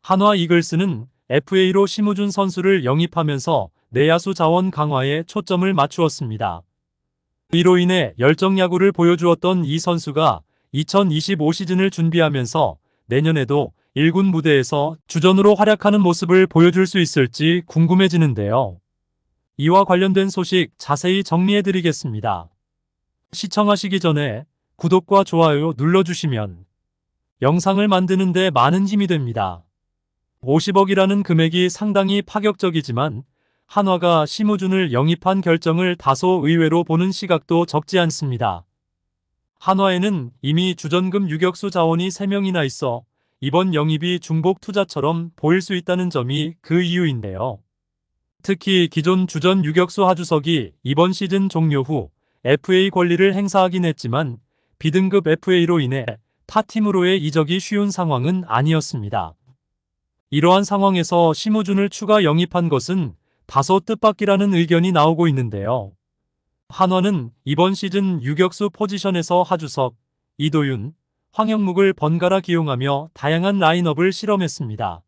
한화 이글스는 FA로 심우준 선수를 영입하면서 내야수 자원 강화에 초점을 맞추었습니다. 이로 인해 열정야구를 보여주었던 이 선수가 2025 시즌을 준비하면서 내년에도 1군 무대에서 주전으로 활약하는 모습을 보여줄 수 있을지 궁금해지는데요. 이와 관련된 소식 자세히 정리해드리겠습니다. 시청하시기 전에 구독과 좋아요 눌러주시면 영상을 만드는 데 많은 힘이 됩니다. 50억이라는 금액이 상당히 파격적이지만 한화가 심우준을 영입한 결정을 다소 의외로 보는 시각도 적지 않습니다. 한화에는 이미 주전급 유격수 자원이 3명이나 있어 이번 영입이 중복 투자처럼 보일 수 있다는 점이 그 이유인데요. 특히 기존 주전 유격수 하주석이 이번 시즌 종료 후 FA 권리를 행사하긴 했지만 B등급 FA로 인해 타 팀으로의 이적이 쉬운 상황은 아니었습니다. 이러한 상황에서 심우준을 추가 영입한 것은 다소 뜻밖이라는 의견이 나오고 있는데요. 한화는 이번 시즌 유격수 포지션에서 하주석, 이도윤, 황영묵을 번갈아 기용하며 다양한 라인업을 실험했습니다.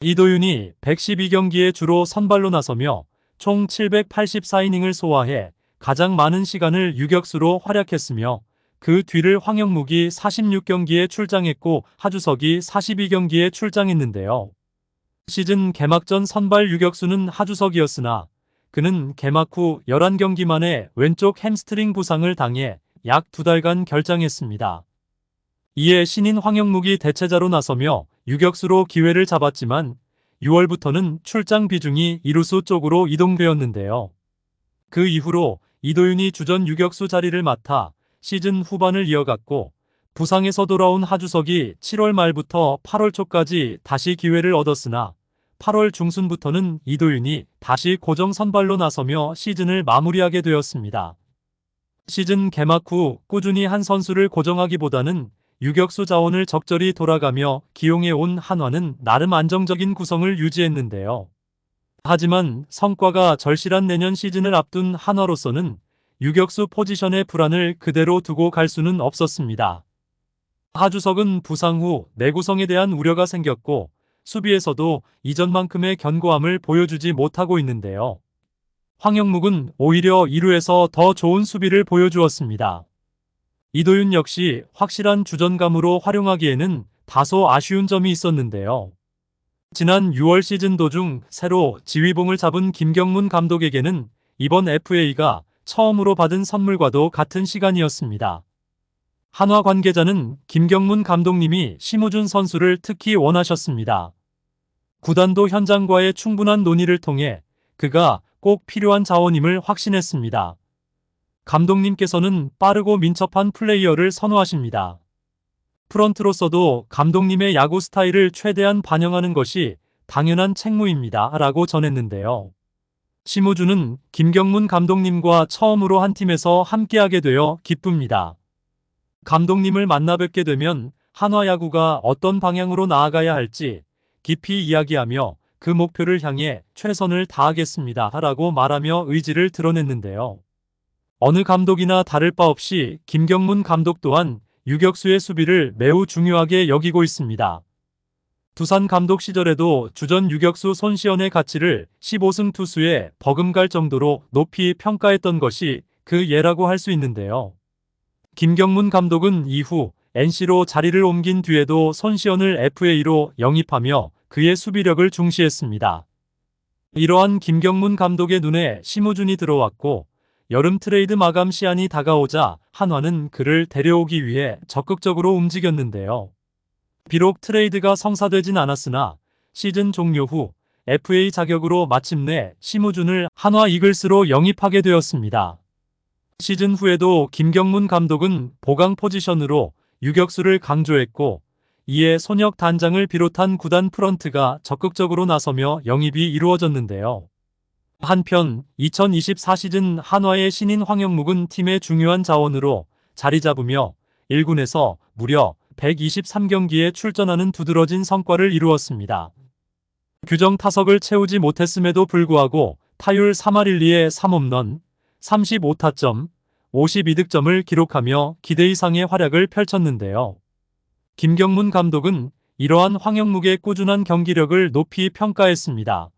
이도윤이 112경기에 주로 선발로 나서며 총 784이닝을 소화해 가장 많은 시간을 유격수로 활약했으며 그 뒤를 황영묵이 46경기에 출장했고 하주석이 42경기에 출장했는데요. 시즌 개막 전 선발 유격수는 하주석이었으나 그는 개막 후 11경기 만에 왼쪽 햄스트링 부상을 당해 약 2달간 결장했습니다. 이에 신인 황영묵이 대체자로 나서며 유격수로 기회를 잡았지만 6월부터는 출장 비중이 이루수 쪽으로 이동되었는데요. 그 이후로 이도윤이 주전 유격수 자리를 맡아 시즌 후반을 이어갔고 부상에서 돌아온 하주석이 7월 말부터 8월 초까지 다시 기회를 얻었으나 8월 중순부터는 이도윤이 다시 고정 선발로 나서며 시즌을 마무리하게 되었습니다. 시즌 개막 후 꾸준히 한 선수를 고정하기보다는 유격수 자원을 적절히 돌아가며 기용해온 한화는 나름 안정적인 구성을 유지했는데요. 하지만 성과가 절실한 내년 시즌을 앞둔 한화로서는 유격수 포지션의 불안을 그대로 두고 갈 수는 없었습니다. 하주석은 부상 후 내구성에 대한 우려가 생겼고 수비에서도 이전만큼의 견고함을 보여주지 못하고 있는데요. 황영묵은 오히려 2루에서 더 좋은 수비를 보여주었습니다. 이도윤 역시 확실한 주전감으로 활용하기에는 다소 아쉬운 점이 있었는데요. 지난 6월 시즌 도중 새로 지휘봉을 잡은 김경문 감독에게는 이번 FA가 처음으로 받은 선물과도 같은 시간이었습니다. 한화 관계자는 김경문 감독님이 심우준 선수를 특히 원하셨습니다. 구단도 현장과의 충분한 논의를 통해 그가 꼭 필요한 자원임을 확신했습니다. 감독님께서는 빠르고 민첩한 플레이어를 선호하십니다. 프런트로서도 감독님의 야구 스타일을 최대한 반영하는 것이 당연한 책무입니다. 라고 전했는데요. 심우준은 김경문 감독님과 처음으로 한 팀에서 함께하게 되어 기쁩니다. 감독님을 만나 뵙게 되면 한화 야구가 어떤 방향으로 나아가야 할지 깊이 이야기하며 그 목표를 향해 최선을 다하겠습니다. 라고 말하며 의지를 드러냈는데요. 어느 감독이나 다를 바 없이 김경문 감독 또한 유격수의 수비를 매우 중요하게 여기고 있습니다. 두산 감독 시절에도 주전 유격수 손시현의 가치를 15승 투수에 버금갈 정도로 높이 평가했던 것이 그 예라고 할 수 있는데요. 김경문 감독은 이후 NC로 자리를 옮긴 뒤에도 손시현을 FA로 영입하며 그의 수비력을 중시했습니다. 이러한 김경문 감독의 눈에 심우준이 들어왔고 여름 트레이드 마감 시한이 다가오자 한화는 그를 데려오기 위해 적극적으로 움직였는데요. 비록 트레이드가 성사되진 않았으나 시즌 종료 후 FA 자격으로 마침내 심우준을 한화 이글스로 영입하게 되었습니다. 시즌 후에도 김경문 감독은 보강 포지션으로 유격수를 강조했고 이에 손혁 단장을 비롯한 구단 프런트가 적극적으로 나서며 영입이 이루어졌는데요. 한편 2024 시즌 한화의 신인 황영묵은 팀의 중요한 자원으로 자리 잡으며 1군에서 무려 123경기에 출전하는 두드러진 성과를 이루었습니다. 규정 타석을 채우지 못했음에도 불구하고 타율 3할 1리에 3홈런, 35타점, 52득점을 기록하며 기대 이상의 활약을 펼쳤는데요. 김경문 감독은 이러한 황영묵의 꾸준한 경기력을 높이 평가했습니다.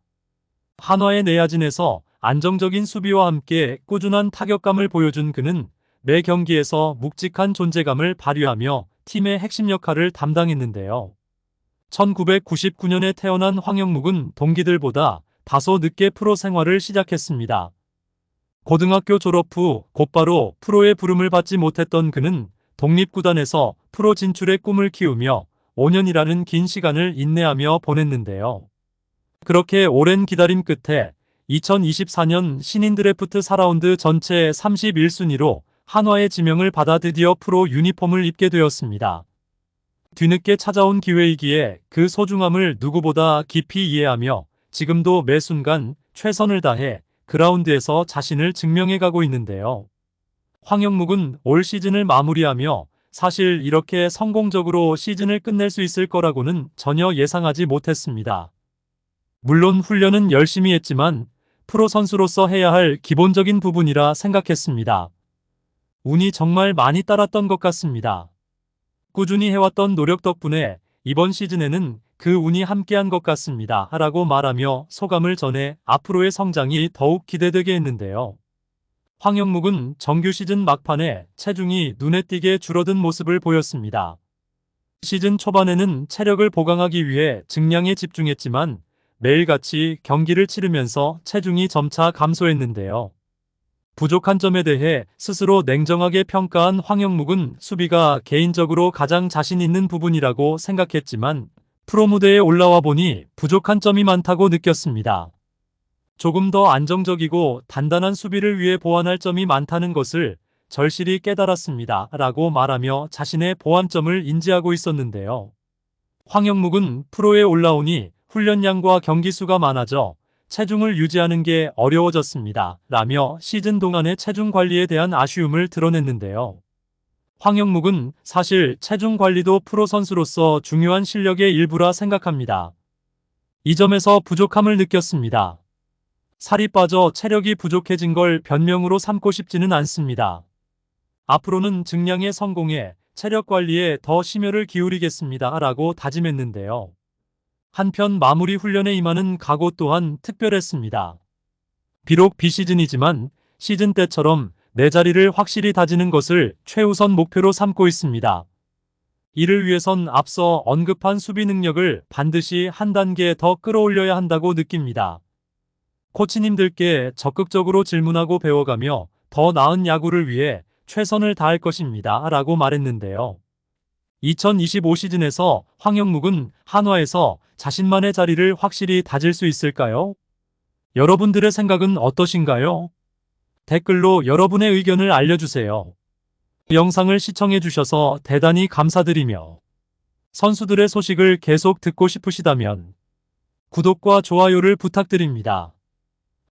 한화의 내야진에서 안정적인 수비와 함께 꾸준한 타격감을 보여준 그는 매 경기에서 묵직한 존재감을 발휘하며 팀의 핵심 역할을 담당했는데요. 1999년에 태어난 황영묵은 동기들보다 다소 늦게 프로 생활을 시작했습니다. 고등학교 졸업 후 곧바로 프로의 부름을 받지 못했던 그는 독립구단에서 프로 진출의 꿈을 키우며 5년이라는 긴 시간을 인내하며 보냈는데요. 그렇게 오랜 기다림 끝에 2024년 신인 드래프트 4라운드 전체 31순위로 한화의 지명을 받아 드디어 프로 유니폼을 입게 되었습니다. 뒤늦게 찾아온 기회이기에 그 소중함을 누구보다 깊이 이해하며 지금도 매 순간 최선을 다해 그라운드에서 자신을 증명해가고 있는데요. 황영묵은 올 시즌을 마무리하며 사실 이렇게 성공적으로 시즌을 끝낼 수 있을 거라고는 전혀 예상하지 못했습니다. 물론 훈련은 열심히 했지만 프로 선수로서 해야 할 기본적인 부분이라 생각했습니다. 운이 정말 많이 따랐던 것 같습니다. 꾸준히 해왔던 노력 덕분에 이번 시즌에는 그 운이 함께한 것 같습니다. 라고 말하며 소감을 전해 앞으로의 성장이 더욱 기대되게 했는데요. 황영묵은 정규 시즌 막판에 체중이 눈에 띄게 줄어든 모습을 보였습니다. 시즌 초반에는 체력을 보강하기 위해 증량에 집중했지만 매일같이 경기를 치르면서 체중이 점차 감소했는데요. 부족한 점에 대해 스스로 냉정하게 평가한 황영묵은 수비가 개인적으로 가장 자신 있는 부분이라고 생각했지만 프로 무대에 올라와 보니 부족한 점이 많다고 느꼈습니다. 조금 더 안정적이고 단단한 수비를 위해 보완할 점이 많다는 것을 절실히 깨달았습니다. 라고 말하며 자신의 보완점을 인지하고 있었는데요. 황영묵은 프로에 올라오니 훈련량과 경기 수가 많아져 체중을 유지하는 게 어려워졌습니다. 라며 시즌 동안의 체중 관리에 대한 아쉬움을 드러냈는데요. 황영묵은 사실 체중 관리도 프로 선수로서 중요한 실력의 일부라 생각합니다. 이 점에서 부족함을 느꼈습니다. 살이 빠져 체력이 부족해진 걸 변명으로 삼고 싶지는 않습니다. 앞으로는 증량에 성공해 체력 관리에 더 심혈을 기울이겠습니다. 라고 다짐했는데요. 한편 마무리 훈련에 임하는 각오 또한 특별했습니다. 비록 비시즌이지만 시즌 때처럼 내 자리를 확실히 다지는 것을 최우선 목표로 삼고 있습니다. 이를 위해선 앞서 언급한 수비 능력을 반드시 한 단계 더 끌어올려야 한다고 느낍니다. 코치님들께 적극적으로 질문하고 배워가며 더 나은 야구를 위해 최선을 다할 것입니다. 라고 말했는데요. 2025 시즌에서 황영묵은 한화에서 자신만의 자리를 확실히 다질 수 있을까요? 여러분들의 생각은 어떠신가요? 댓글로 여러분의 의견을 알려주세요. 영상을 시청해주셔서 대단히 감사드리며 선수들의 소식을 계속 듣고 싶으시다면 구독과 좋아요를 부탁드립니다.